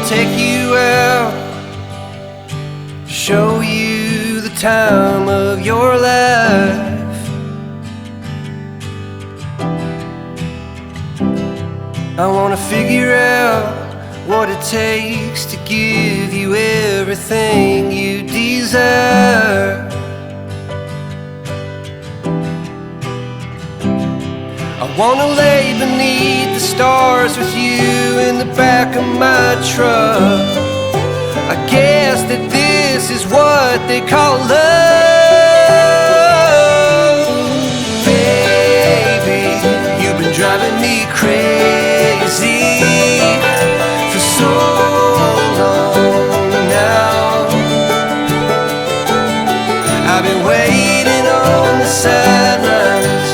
take you out, show you the time of your life. I wanna figure out what it takes to give you everything you desire. I wanna lay beneath the stars with you in the back of my truck. I guess that this is what they call love. Baby, you've been driving me crazy for so long now. I've been waiting on the sidelines,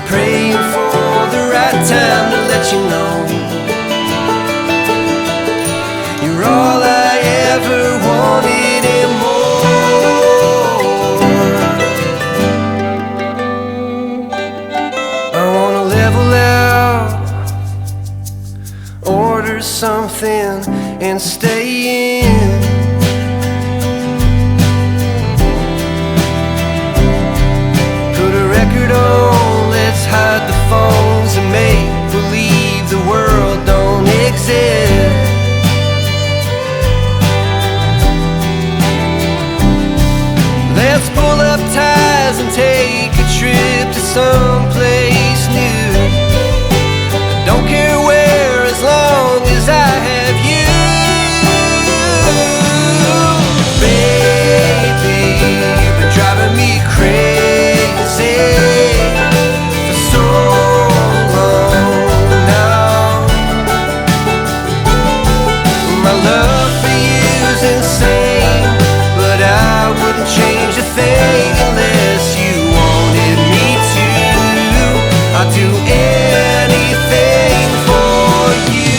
praying for the right time to let you know you're all I ever wanted and more. I wanna level out, order something and stay in. Put a record on, let's hide the phones and make believe the world don't exist. Let's pull up ties and take a trip to someplace new. Don't care where, as long as I have you. Baby, you've been driving me crazy for so long now. My love for you's insane, but I wouldn't change a thing unless you wanted me to. I'd do anything for you.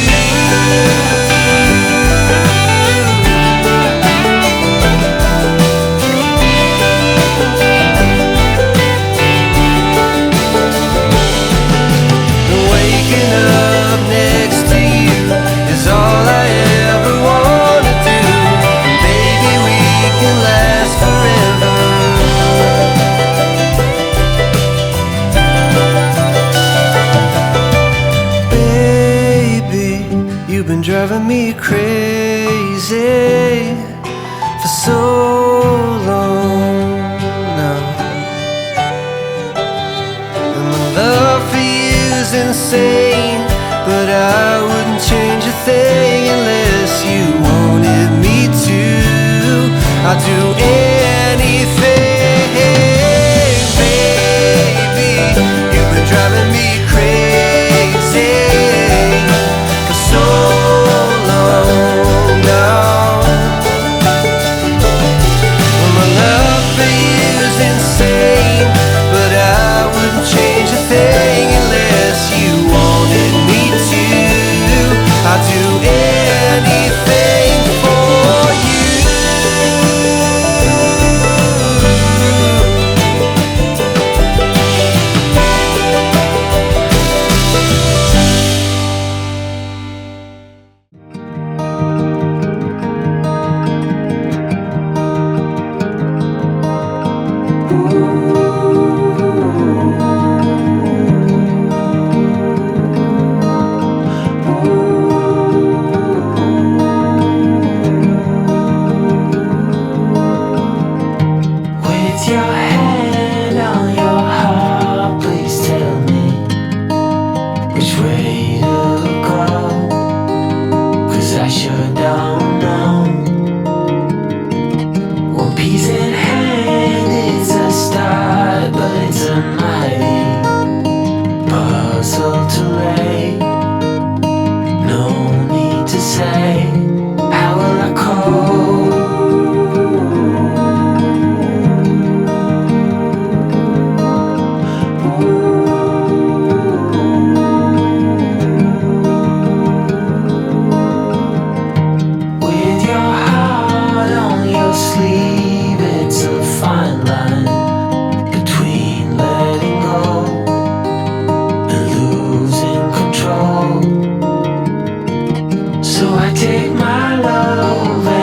Waking up next to you is all I ever want to do. Baby, we can last forever. Baby, you've been driving me crazy for so long now. And my love for you's insane, but I wouldn't change a thing unless you wanted me to. I'd do anything. Baby, you've been driving me crazy for so long now. Well, my love for you's insane, but I wouldn't change a thing unless you wanted me to. I'd do anything for you. my love